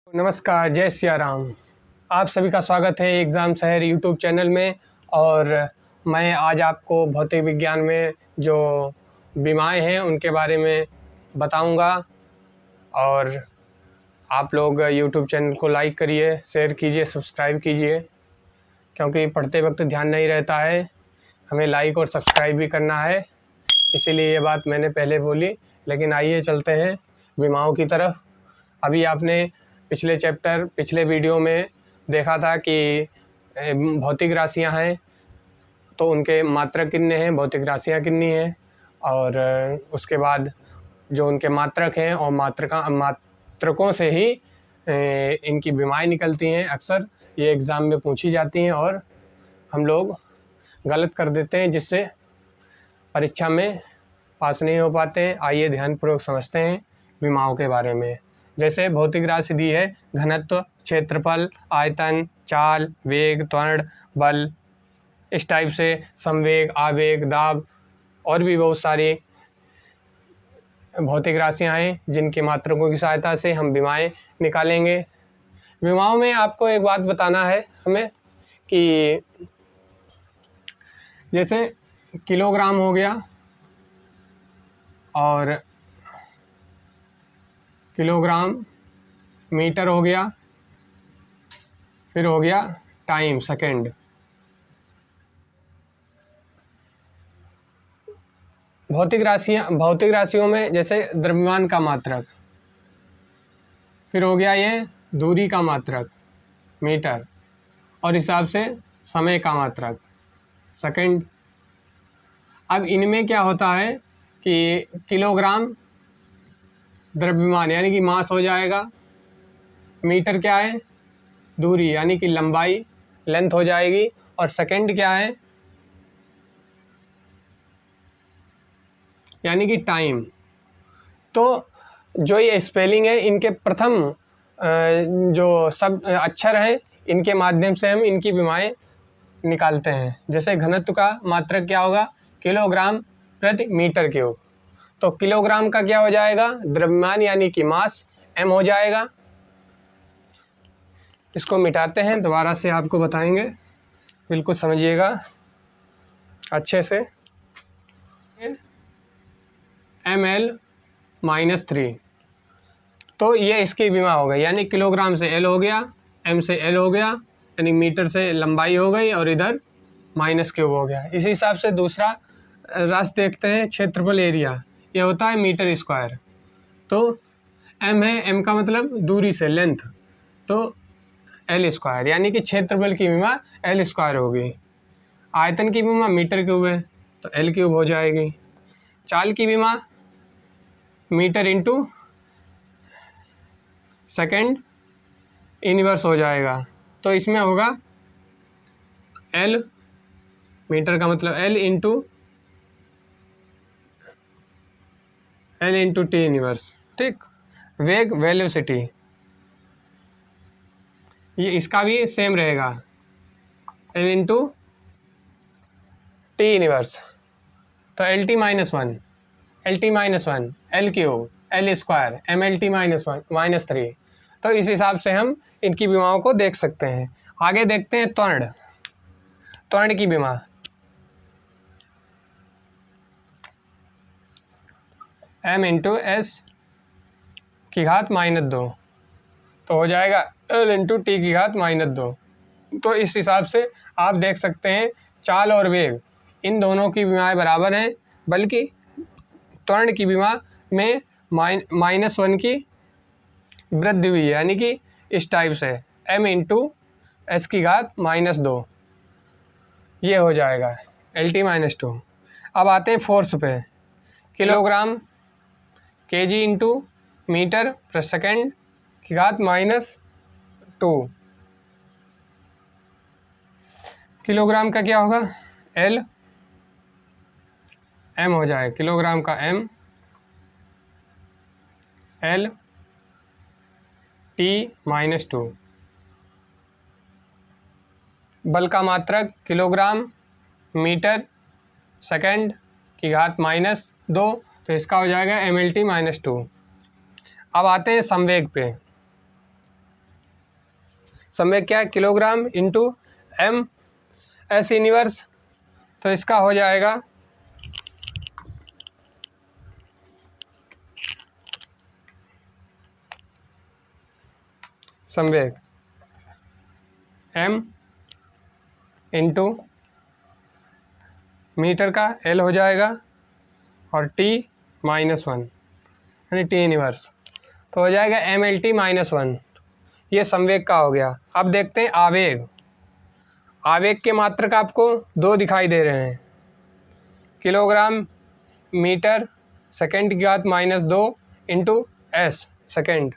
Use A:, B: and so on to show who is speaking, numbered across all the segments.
A: नमस्कार, जय सिया राम। आप सभी का स्वागत है एग्ज़ाम शहर यूट्यूब चैनल में। और मैं आज आपको भौतिक विज्ञान में जो विमाएँ हैं उनके बारे में बताऊंगा। और आप लोग यूट्यूब चैनल को लाइक करिए, शेयर कीजिए, सब्सक्राइब कीजिए, क्योंकि पढ़ते वक्त ध्यान नहीं रहता है। हमें लाइक और सब्सक्राइब भी करना है, इसीलिए ये बात मैंने पहले बोली। लेकिन आइए चलते हैं विमाओं की तरफ। अभी आपने पिछले वीडियो में देखा था कि भौतिक राशियां हैं तो उनके मात्रक कितने हैं, भौतिक राशियां कितनी हैं, और उसके बाद जो उनके मात्रक हैं और मात्रकों से ही इनकी विमाएँ निकलती हैं। अक्सर ये एग्ज़ाम में पूछी जाती हैं और हम लोग गलत कर देते हैं, जिससे परीक्षा में पास नहीं हो पाते हैं। आइए ध्यानपूर्वक समझते हैं विमाओं के बारे में। जैसे भौतिक राशि दी है घनत्व, क्षेत्रफल, आयतन, चाल, वेग, त्वरण, बल, इस टाइप से संवेग, आवेग, दाब और भी बहुत सारी भौतिक राशियां हैं जिनके मात्रकों की सहायता से हम विमाएँ निकालेंगे। विमाओं में आपको एक बात बताना है हमें कि जैसे किलोग्राम हो गया, और किलोग्राम, मीटर हो गया, फिर हो गया टाइम, सेकंड। भौतिक राशियों में जैसे द्रव्यमान का मात्रक, फिर हो गया ये दूरी का मात्रक मीटर, और हिसाब से समय का मात्रक सेकंड। अब इनमें क्या होता है कि किलोग्राम द्रव्यमान यानी कि मास हो जाएगा, मीटर क्या है, दूरी यानी कि लंबाई, लेंथ हो जाएगी, और सेकंड क्या है, यानी कि टाइम। तो जो ये स्पेलिंग है, इनके प्रथम जो सब अक्षर हैं इनके माध्यम से हम इनकी विमाएँ निकालते हैं। जैसे घनत्व का मात्रक क्या होगा, किलोग्राम प्रति मीटर क्यूब। तो किलोग्राम का क्या हो जाएगा, द्रव्यमान यानी कि मास, m हो जाएगा। इसको मिटाते हैं, दोबारा से आपको बताएंगे, बिल्कुल समझिएगा अच्छे से। ml-3, तो ये इसकी विमा हो गई, यानी किलोग्राम से L हो गया, m से L हो गया, यानी मीटर से लंबाई हो गई, और इधर माइनस क्यूब हो गया। इसी हिसाब से दूसरा राशि देखते हैं, क्षेत्रफल एरिया, ये होता है मीटर स्क्वायर। तो m है, m का मतलब दूरी से लेंथ, तो L स्क्वायर, यानी कि क्षेत्रफल की विमा L स्क्वायर होगी। आयतन की विमा मीटर क्यूब है तो L क्यूब हो जाएगी। चाल की विमा मीटर इंटू सेकंड इनवर्स हो जाएगा, तो इसमें होगा L, मीटर का मतलब L इंटू टी इनवर्स, ठीक। वेग, वेलोसिटी, ये इसका भी सेम रहेगा, L इंटू टी इनवर्स। तो LT-1, LT-1, L cube, L square, MLT-3। तो इस हिसाब से हम इनकी विमाओं को देख सकते हैं। आगे देखते हैं त्वरण की विमा। m इंटू एस की घात -2, तो हो जाएगा L इंटू टी की घात -2। तो इस हिसाब से आप देख सकते हैं चाल और वेग इन दोनों की विमाएँ बराबर हैं, बल्कि त्वरण की विमा में -1 की वृद्धि हुई है, यानी कि इस टाइप से m इंटू एस की घात -2, ये हो जाएगा LT-2। अब आते हैं फोर्स पे। किलोग्राम kg इंटू मीटर प्रति सेकंड की घात -2। किलोग्राम का क्या होगा, L, m हो जाए, किलोग्राम का m, L T-2। बल का मात्रक किलोग्राम मीटर सेकंड की घात -2, तो इसका हो जाएगा MLT-2। अब आते हैं संवेग पे। संवेग क्या है, kilogram into m s inverse. तो इसका हो जाएगा संवेग m इंटू मीटर का l हो जाएगा और t -1 यानी t इनवर्स। तो हो जाएगा mLT -1। ये संवेग का हो गया। अब देखते हैं आवेग। आवेग के मात्रक आपको दो दिखाई दे रहे हैं, किलोग्राम मीटर सेकेंड की घात -2 इंटू s सेकेंड।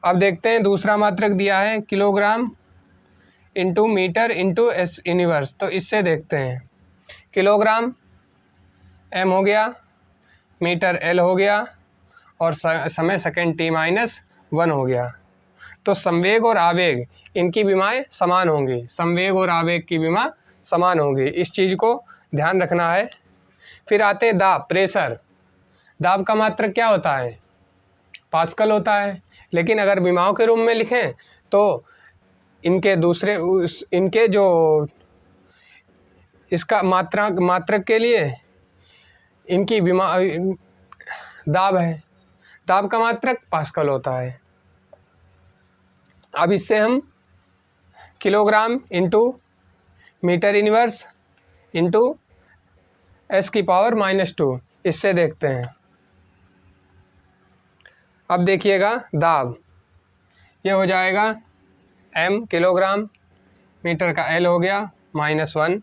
A: अब देखते हैं दूसरा मात्रक दिया है kilogram into metre into s inverse. तो इससे देखते हैं, किलोग्राम m हो गया, मीटर l हो गया और समय सेकेंड t -1 हो गया। तो संवेग और आवेग इनकी विमाएं समान होंगी, संवेग और आवेग की विमा समान होंगी, इस चीज़ को ध्यान रखना है। फिर आते हैं दाब, प्रेशर। दाब का मात्रक क्या होता है, पास्कल होता है। लेकिन अगर विमाओं के रूप में लिखें तो इनके इनके जो इसका मात्रक के लिए इनकी विमा दाब है, दाब का मात्रक पास्कल होता है। अब इससे हम kilogram into metre inverse into s की पावर -2 इससे देखते हैं। अब देखिएगा दाब, ये हो जाएगा m किलोग्राम, मीटर का l हो गया -1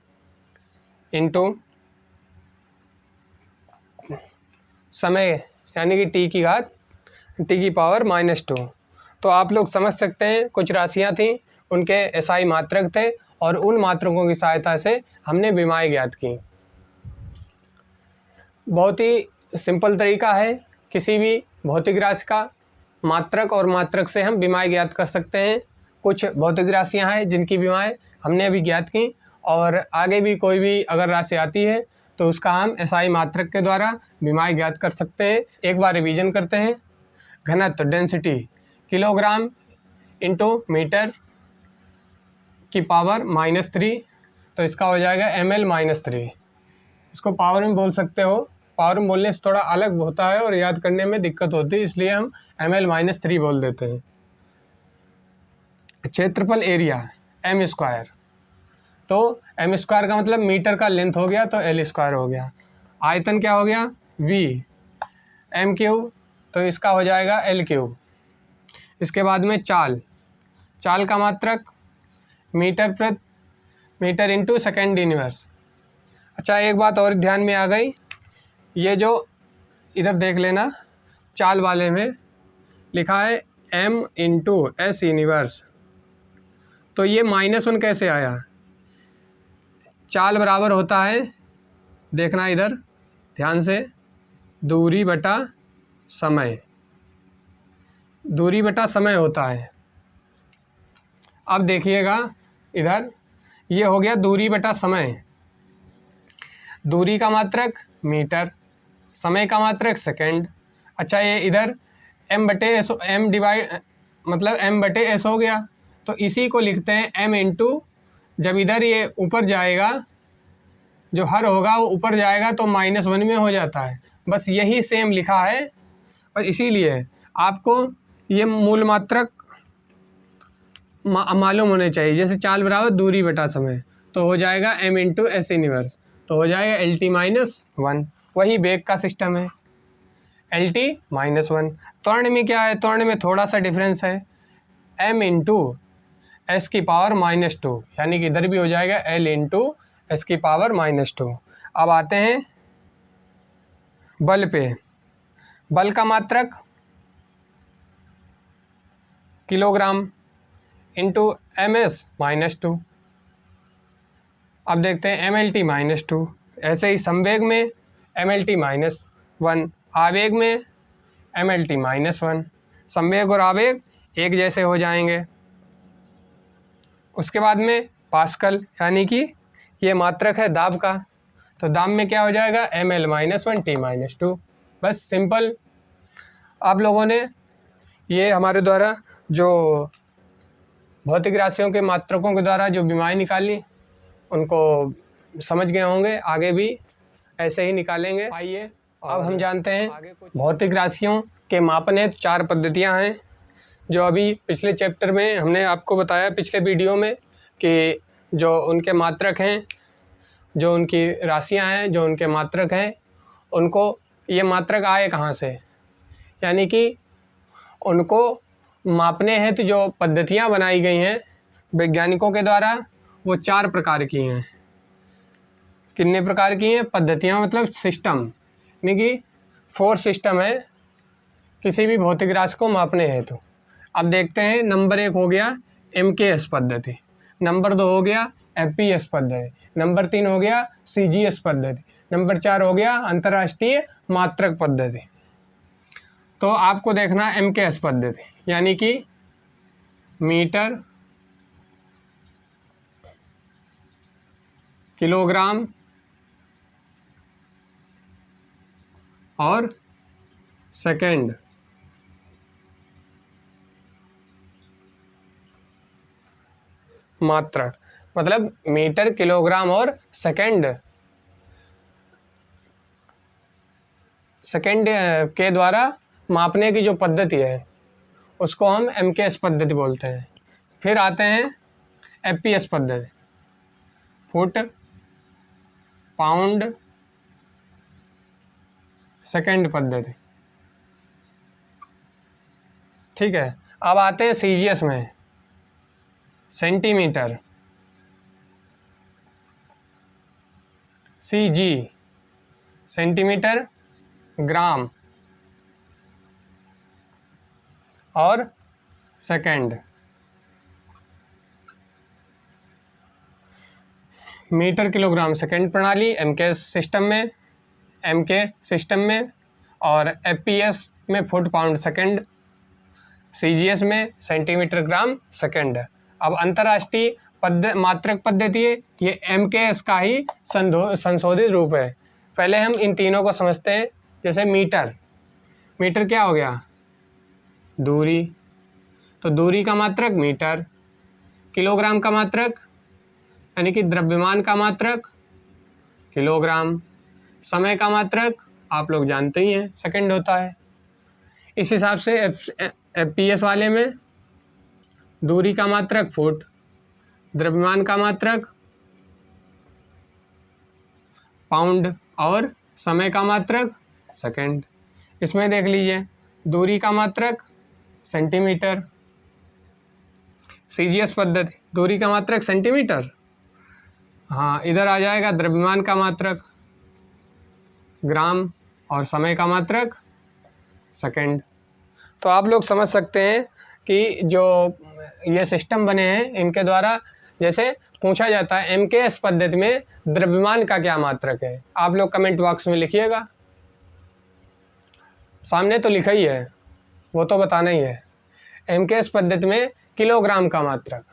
A: इंटू समय यानी कि t की घात t की पावर -2। तो आप लोग समझ सकते हैं कुछ राशियाँ थीं, उनके SI मात्रक थे और उन मात्रकों की सहायता से हमने विमाएं ज्ञात की। बहुत ही सिंपल तरीका है, किसी भी भौतिक राशि का मात्रक और मात्रक से हम विमाएं ज्ञात कर सकते हैं। कुछ भौतिक राशियां हैं जिनकी विमाएं हमने अभी ज्ञात की, और आगे भी कोई भी अगर राशि आती है तो उसका हम SI मात्रक के द्वारा विमाएं ज्ञात कर सकते हैं। एक बार रिवीजन करते हैं। घनत्व डेंसिटी किलोग्राम इंटू मीटर की पावर -3, तो इसका हो जाएगा ml -3। इसको पावर में बोल सकते हो, पावर में बोलने से थोड़ा अलग होता है और याद करने में दिक्कत होती है, इसलिए हम ml -3 बोल देते हैं। क्षेत्रफल एरिया m², तो m² का मतलब मीटर का लेंथ हो गया तो l² हो गया। आयतन क्या हो गया v, m3, तो इसका हो जाएगा l3। इसके बाद में चाल, चाल का मात्रक मीटर इंटू सेकेंड इनवर्स। अच्छा, एक बात और ध्यान में आ गई, ये जो इधर देख लेना, चाल वाले में लिखा है m इंटू एस इनवर्स, तो ये -1 कैसे आया। चाल बराबर होता है, देखना इधर ध्यान से, दूरी बटा समय, दूरी बटा समय होता है। अब देखिएगा इधर, ये हो गया दूरी बटा समय। दूरी का मात्रक मीटर, समय का मात्रक सेकंड। अच्छा, ये इधर m/s मतलब m/s हो गया, तो इसी को लिखते हैं m इंटू, जब इधर ये ऊपर जाएगा, जो हर होगा वो ऊपर जाएगा तो -1 में हो जाता है। बस यही सेम लिखा है, और इसीलिए आपको ये मूल मात्रक मालूम होने चाहिए। जैसे चाल बराबर दूरी बटा समय, तो हो जाएगा m इंटू एस इनवर्स, तो हो जाएगा LT -1। वही वेग का सिस्टम है, LT -1। त्वरण में क्या है, त्वरण में थोड़ा सा डिफरेंस है, m इंटू एस की पावर -2, यानी कि इधर भी हो जाएगा L इंटू एस की पावर -2। अब आते हैं बल पे। बल का मात्रक किलोग्राम इंटू MS -2। अब देखते हैं MLT -2। ऐसे ही संवेग में MLT -1, आवेग में MLT -1। संवेग और आवेग एक जैसे हो जाएंगे। उसके बाद में पास्कल, यानी कि ये मात्रक है दाब का, तो दाब में क्या हो जाएगा ml -1 t -2। बस सिंपल। आप लोगों ने ये हमारे द्वारा जो भौतिक राशियों के मात्रकों के द्वारा जो विमाएँ निकाली उनको समझ गए होंगे, आगे भी ऐसे ही निकालेंगे। आइए अब हम जानते हैं भौतिक राशियों के मापन हेतु 4 पद्धतियाँ हैं, जो अभी पिछले चैप्टर में हमने आपको बताया, पिछले वीडियो में, कि जो उनके मात्रक हैं, जो उनकी राशियाँ हैं, जो उनके मात्रक हैं, उनको ये मात्रक आए कहाँ से, यानी कि उनको मापने हेतु जो पद्धतियाँ बनाई गई हैं वैज्ञानिकों के द्वारा, वो 4 प्रकार की हैं। कितने प्रकार की हैं? पद्धतियाँ मतलब सिस्टम, यानी कि 4 सिस्टम है किसी भी भौतिक राशि को मापने हेतु। अब देखते हैं, नंबर 1 हो गया MKS पद्धति, नंबर 2 हो गया FPS पद्धति, नंबर 3 हो गया CGS पद्धति, नंबर 4 हो गया अंतर्राष्ट्रीय मात्रक पद्धति। तो आपको देखना MKS पद्धति, यानी कि मीटर, किलोग्राम और सेकंड। मात्रक मतलब मीटर, किलोग्राम और सेकंड के द्वारा मापने की जो पद्धति है उसको हम MKS पद्धति बोलते हैं। फिर आते हैं FPS पद्धति, फुट, पाउंड, सेकंड पद्धति। ठीक है, अब आते हैं CGS में, सेंटीमीटर, CG सेंटीमीटर, ग्राम और सेकंड। मीटर, किलोग्राम, सेकंड प्रणाली MKS सिस्टम में, MK सिस्टम में, और FPS में फुट, पाउंड, सेकंड, CGS में सेंटीमीटर, ग्राम, सेकंड। अब अंतर्राष्ट्रीय मात्रक पद्धति है, ये MKS का ही संशोधित रूप है। पहले हम इन तीनों को समझते हैं। जैसे मीटर, मीटर क्या हो गया? दूरी, तो दूरी का मात्रक मीटर। किलोग्राम का मात्रक यानी कि द्रव्यमान का मात्रक किलोग्राम। समय का मात्रक आप लोग जानते ही हैं, सेकंड होता है। इस हिसाब से FPS वाले में दूरी का मात्रक फुट, द्रव्यमान का मात्रक पाउंड और समय का मात्रक सेकंड। इसमें देख लीजिए, दूरी का मात्रक सेंटीमीटर। CGS पद्धति, दूरी का मात्रक सेंटीमीटर, हाँ इधर आ जाएगा द्रव्यमान का मात्रक ग्राम और समय का मात्रक सेकंड। तो आप लोग समझ सकते हैं कि जो ये सिस्टम बने हैं इनके द्वारा जैसे पूछा जाता है MKS पद्धति में द्रव्यमान का क्या मात्रक है, आप लोग कमेंट बॉक्स में लिखिएगा। सामने तो लिखा ही है, वो तो बताना ही है। MKS पद्धति में किलोग्राम का मात्रक,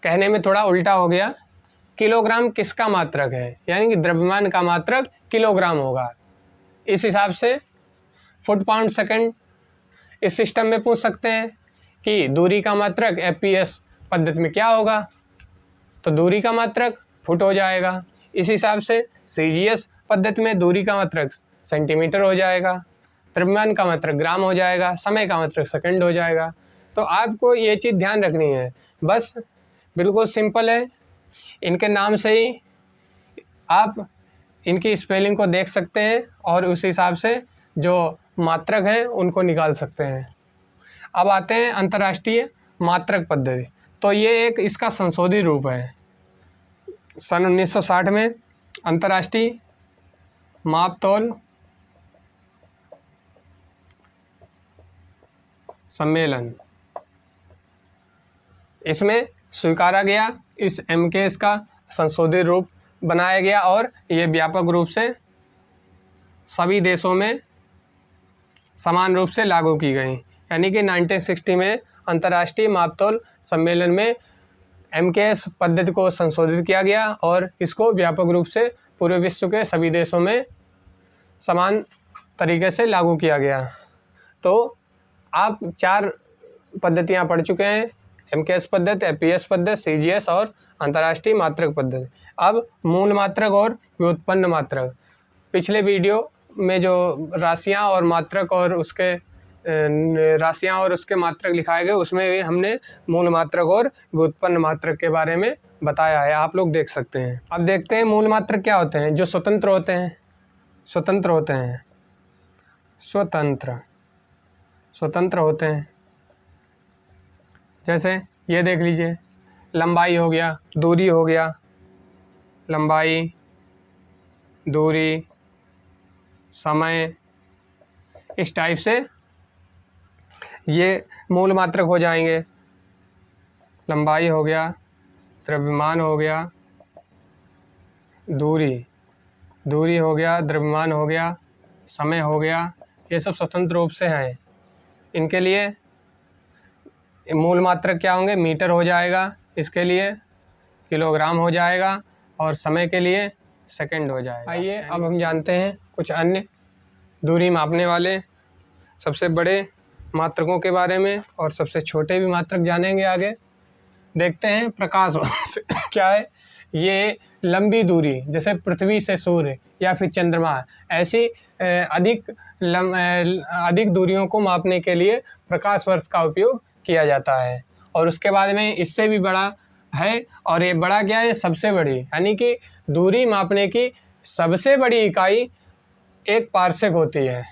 A: कहने में थोड़ा उल्टा हो गया, किलोग्राम किसका मात्रक है, यानी कि द्रव्यमान का मात्रक किलोग्राम होगा। इस हिसाब से फुट, पाउंड, सेकंड इस सिस्टम में पूछ सकते हैं कि दूरी का मात्रक FPS पद्धति में क्या होगा, तो दूरी का मात्रक फुट हो जाएगा। इस हिसाब से CGS पद्धति में दूरी का मात्रक सेंटीमीटर हो जाएगा, द्रव्यमान का मात्रक ग्राम हो जाएगा, समय का मात्रक सेकंड हो जाएगा। तो आपको ये चीज़ ध्यान रखनी है, बस बिल्कुल सिंपल है। इनके नाम से ही आप इनकी स्पेलिंग को देख सकते हैं और उस हिसाब से जो मात्रक हैं उनको निकाल सकते हैं। अब आते हैं अंतर्राष्ट्रीय मात्रक पद्धति। तो ये एक इसका संशोधित रूप है। सन 1960 में अंतर्राष्ट्रीय मापतौल सम्मेलन, इसमें स्वीकारा गया, इस MKS का संशोधित रूप बनाया गया और ये व्यापक रूप से सभी देशों में समान रूप से लागू की गई। यानी कि 1960 में अंतर्राष्ट्रीय मापतौल सम्मेलन में MKS पद्धति को संशोधित किया गया और इसको व्यापक रूप से पूरे विश्व के सभी देशों में समान तरीके से लागू किया गया। तो आप 4 पद्धतियाँ पढ़ चुके हैं, MKS पद्धति, FPS पद्धति, CGS और अंतर्राष्ट्रीय मात्रक पद्धति। अब मूल मात्रक और व्युत्पन्न मात्रक। पिछले वीडियो में जो राशियाँ और मात्रक और उसके मात्रक लिखाए गए, उसमें भी हमने मूल मात्रक और व्युत्पन्न मात्रक के बारे में बताया है, आप लोग देख सकते हैं। अब देखते हैं मूल मात्रक क्या होते हैं, जो स्वतंत्र होते हैं। स्वतंत्र होते हैं जैसे ये देख लीजिए, लंबाई हो गया, दूरी हो गया, लंबाई, दूरी, समय, इस टाइप से ये मूल मात्रक हो जाएंगे। लंबाई हो गया, द्रव्यमान हो गया, दूरी हो गया, द्रव्यमान हो गया, समय हो गया, ये सब स्वतंत्र रूप से हैं। इनके लिए मूल मात्रक क्या होंगे, मीटर हो जाएगा, इसके लिए किलोग्राम हो जाएगा, और समय के लिए सेकंड हो जाएगा। आइए अब हम जानते हैं कुछ अन्य दूरी मापने वाले सबसे बड़े मात्रकों के बारे में, और सबसे छोटे भी मात्रक जानेंगे आगे। देखते हैं प्रकाश वर्ष क्या है। ये लंबी दूरी, जैसे पृथ्वी से सूर्य या फिर चंद्रमा, ऐसी अधिक दूरियों को मापने के लिए प्रकाश वर्ष का उपयोग किया जाता है। और उसके बाद में इससे भी बड़ा है, और ये बड़ा क्या है, सबसे बड़ी, यानी कि दूरी मापने की सबसे बड़ी इकाई एक पारसेक होती है।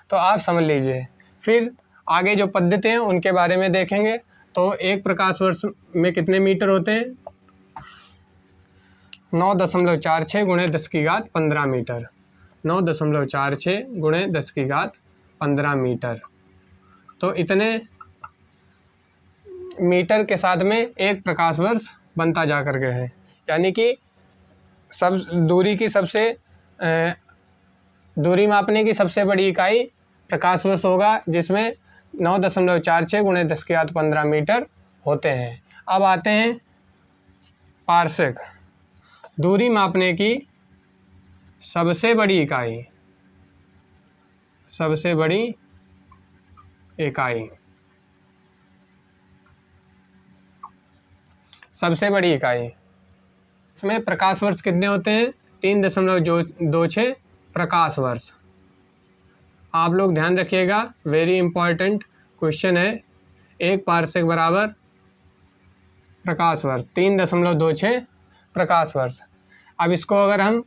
A: तो आप समझ लीजिए। फिर आगे जो पद्धति हैं उनके बारे में देखेंगे। तो एक प्रकाश वर्ष में कितने मीटर होते हैं, 9.46 × 10⁻15 मीटर। 9.46 × 10⁻15 मीटर। तो इतने मीटर के साथ में एक प्रकाश वर्ष बनता जा कर के है, यानी कि दूरी मापने की सबसे बड़ी इकाई प्रकाश वर्ष होगा, जिसमें 9.46 × 10⁻15 मीटर होते हैं। अब आते हैं पारसेक, दूरी मापने की सबसे बड़ी इकाई। सबसे बड़ी इकाई इसमें प्रकाश वर्ष कितने होते हैं, 3.26 प्रकाश वर्ष। आप लोग ध्यान रखिएगा, वेरी इंपॉर्टेंट क्वेश्चन है। एक पारसेक बराबर प्रकाश वर्ष, 3.26 प्रकाश वर्ष। अब इसको अगर हम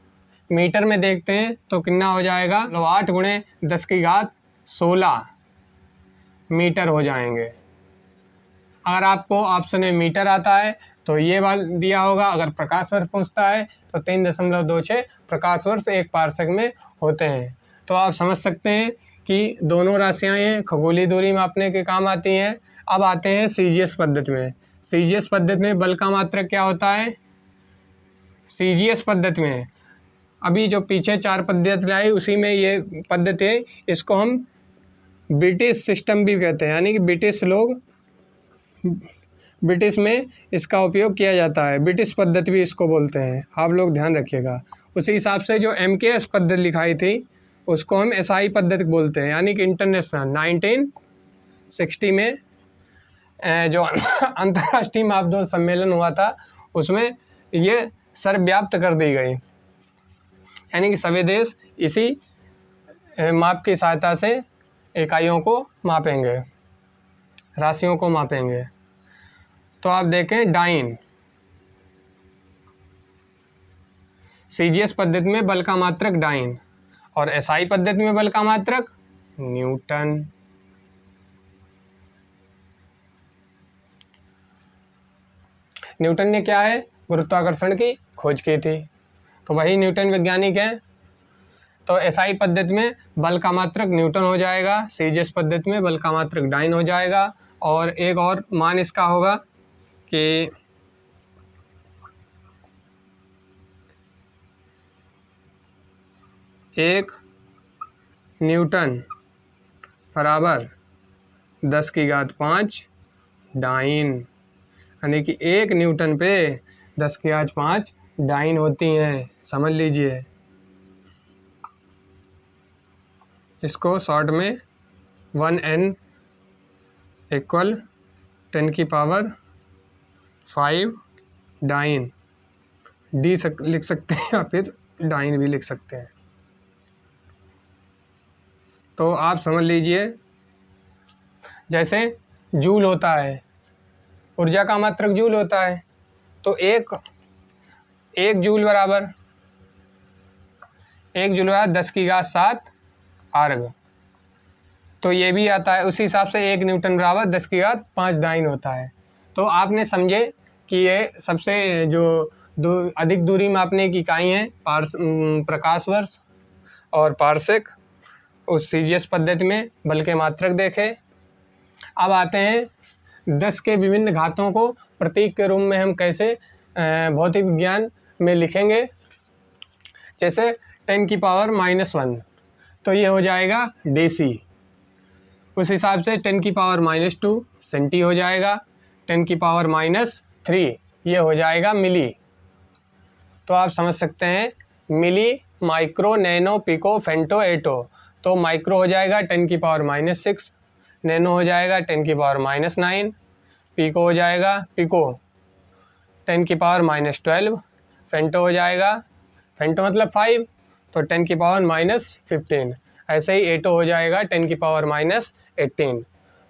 A: मीटर में देखते हैं तो कितना हो जाएगा, 8 × 10⁻16 मीटर हो जाएंगे। अगर आपको ऑप्शन में मीटर आता है तो ये वाला दिया होगा, अगर प्रकाश वर्ष पूछता है तो 3.26 प्रकाश वर्ष एक पारसेक में होते हैं। तो आप समझ सकते हैं कि दोनों राशियाँ ये खगोलीय दूरी मापने के काम आती हैं। अब आते हैं CGS पद्धति में। CGS पद्धति में बल का मात्रक क्या होता है, CGS पद्धति में अभी जो पीछे 4 पद्धति लाई उसी में ये पद्धति है। इसको हम ब्रिटिश सिस्टम भी कहते हैं, यानी कि ब्रिटिश में इसका उपयोग किया जाता है, ब्रिटिश पद्धति भी इसको बोलते हैं। आप लोग ध्यान रखिएगा। उसी हिसाब से जो MKS पद्धति लिखाई थी उसको हम SI पद्धति बोलते हैं, यानी कि इंटरनेशनल 1960 में जो अंतर्राष्ट्रीय मापदंड सम्मेलन हुआ था उसमें ये सर्वव्याप्त कर दी गई, यानी कि सभी देश इसी माप की सहायता से इकाइयों को मापेंगे, राशियों को मापेंगे। तो आप देखें डाइन, CGS पद्धति में बल का मात्रक डाइन, और SI पद्धति में बल का मात्रक न्यूटन। न्यूटन ने क्या है, गुरुत्वाकर्षण की खोज की थी, तो वही न्यूटन वैज्ञानिक हैं। तो SI पद्धति में बल का मात्रक न्यूटन हो जाएगा, CGS पद्धति में बल का मात्रक डाइन हो जाएगा। और एक और मान इसका होगा कि 1 न्यूटन बराबर 10⁵ डाइन, यानी कि 1 न्यूटन पे 10⁵ डाइन होती हैं, समझ लीजिए। इसको शॉर्ट में 1N = 10 की पावर 5 डाइन, लिख सकते हैं या फिर डाइन भी लिख सकते हैं। तो आप समझ लीजिए, जैसे जूल होता है, ऊर्जा का मात्रक जूल होता है, तो एक जूल बराबर 10⁻7 अर्ग। तो ये भी आता है उसी हिसाब से 1 न्यूटन बराबर 10⁵ डाइन होता है। तो आपने समझे कि ये सबसे जो अधिक दूरी मापने की इकाई है प्रकाश वर्ष और पारसेक, उस सीजीएस पद्धति में बल के मात्रक देखे। अब आते हैं 10 के विभिन्न घातों को प्रतीक के रूप में हम कैसे भौतिक विज्ञान में लिखेंगे। जैसे 10 की पावर -1, तो ये हो जाएगा डेसी। उस हिसाब से 10 की पावर -2 सेंटी हो जाएगा। 10 की पावर -3 ये हो जाएगा मिली। तो आप समझ सकते हैं मिली, माइक्रो, नैनो, पिको, फेंटो, एटो। तो माइक्रो हो जाएगा 10 की पावर -6, नैनो हो जाएगा 10 की पावर -9, पिको हो जाएगा 10 की पावर -12, फेंटो हो जाएगा, फेंटो मतलब 5, तो 10 की पावर -15। ऐसे ही एटो हो जाएगा 10 की पावर -18।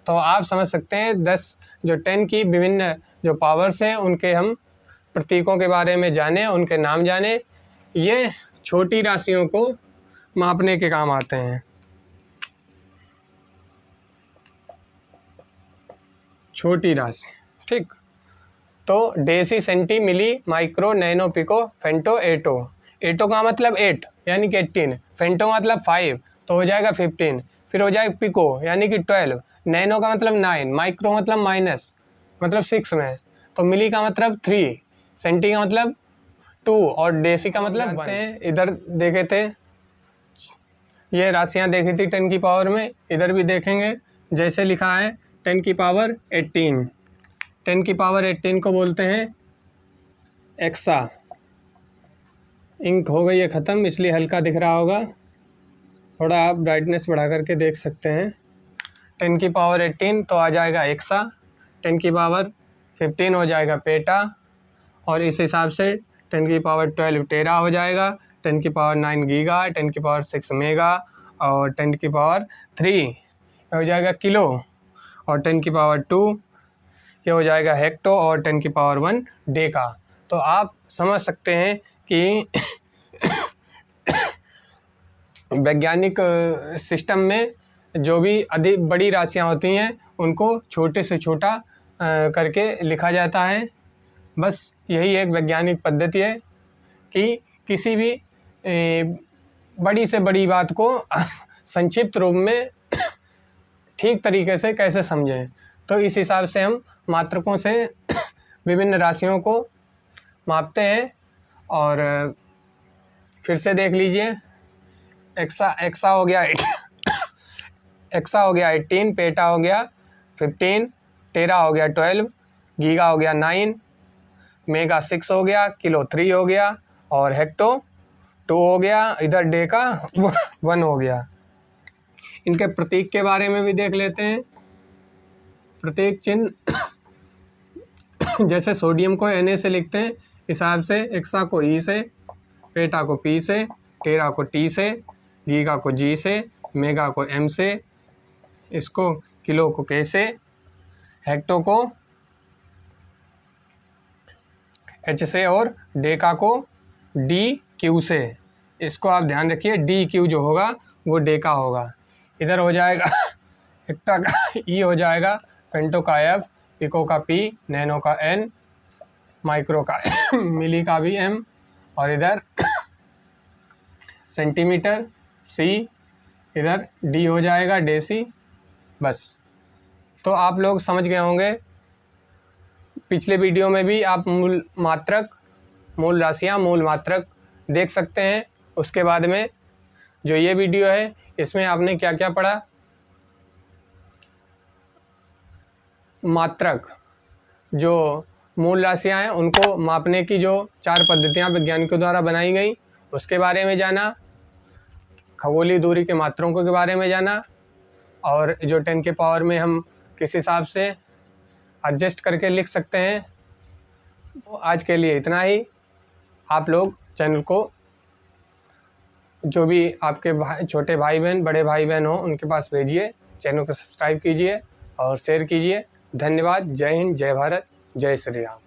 A: तो आप समझ सकते हैं 10 की विभिन्न जो पावर्स हैं उनके हम प्रतीकों के बारे में जाने, उनके नाम जाने। ये छोटी राशियों को मापने के काम आते हैं। छोटी राशि, ठीक। तो डेसी, सेंटी, मिली, माइक्रो, नैनो, पिको, फेंटो, एटो। एटो का मतलब 8 यानी कि 18, फेंटो का मतलब 5 तो हो जाएगा 15, फिर हो जाएगा पिको यानी कि 12, नैनो का मतलब 9, माइक्रो मतलब माइनस मतलब 6 में, तो मिली का मतलब 3, सेंटी का मतलब 2 और डेसी का मतलब 1। इधर देखे थे, ये राशियाँ देखी थी 10 की पावर में, इधर भी देखेंगे। जैसे लिखा है 10 की पावर 18, 10 की पावर 18 को बोलते हैं एक्सा। इंक हो गई है ख़त्म, इसलिए हल्का दिख रहा होगा, थोड़ा आप ब्राइटनेस बढ़ा करके देख सकते हैं। 10 की पावर 18 तो आ जाएगा एक्सा, 10 की पावर 15 हो जाएगा पेटा, और इस हिसाब से 10 की पावर 12 टेरा हो जाएगा, 10 की पावर 9 गीगा, 10 की पावर 6 मेगा, और 10 की पावर 3 हो जाएगा किलो, और 10 की पावर 2 ये हो जाएगा हेक्टो, और 10 की पावर 1 डेका। तो आप समझ सकते हैं कि वैज्ञानिक सिस्टम में जो भी अधिक बड़ी राशियाँ होती हैं उनको छोटे से छोटा करके लिखा जाता है। बस यही एक वैज्ञानिक पद्धति है कि किसी भी बड़ी से बड़ी बात को संक्षिप्त रूप में ठीक तरीके से कैसे समझें। तो इस हिसाब से हम मात्रकों से विभिन्न राशियों को मापते हैं। और फिर से देख लीजिए, एक्सा हो गया एक्सा हो गया 18, पेटा हो गया 15, टेरा हो गया 12, गीगा हो गया 9, मेगा 6 हो गया, किलो 3 हो गया, और हेक्टो 2 हो गया, इधर डेका 1 हो गया। इनके प्रतीक के बारे में भी देख लेते हैं। प्रतीक चिन्ह जैसे सोडियम को Na से लिखते हैं, हिसाब से एक्सा को E से, पेटा को P से, टेरा को T से, गीगा को G से, मेगा को M से, इसको किलो को K से, हेक्टो को H से, और डेका को DQ से। इसको आप ध्यान रखिए, DQ जो होगा वो डेका होगा। इधर हो जाएगा हेक्टा का E हो जाएगा, फेंटो का F, पिको का P, नैनो का N, माइक्रो का मिली का भी M, और इधर सेंटीमीटर C, इधर D हो जाएगा डेसी। बस, तो आप लोग समझ गए होंगे। पिछले वीडियो में भी आप मूल मात्रक, मूल राशियाँ, मूल मात्रक देख सकते हैं। उसके बाद में जो ये वीडियो है इसमें आपने क्या क्या पढ़ा। मात्रक, जो मूल राशियाँ हैं उनको मापने की जो 4 पद्धतियाँ वैज्ञानिकों द्वारा बनाई गई उसके बारे में जाना, खगोलीय दूरी के मात्रकों के बारे में जाना, और जो 10 के पावर में हम किस हिसाब से एडजस्ट करके लिख सकते हैं। आज के लिए इतना ही। आप लोग चैनल को, जो भी आपके छोटे भाई बहन, बड़े भाई बहन हो, उनके पास भेजिए। चैनल को सब्सक्राइब कीजिए और शेयर कीजिए। धन्यवाद। जय हिंद, जय भारत, जय श्री राम।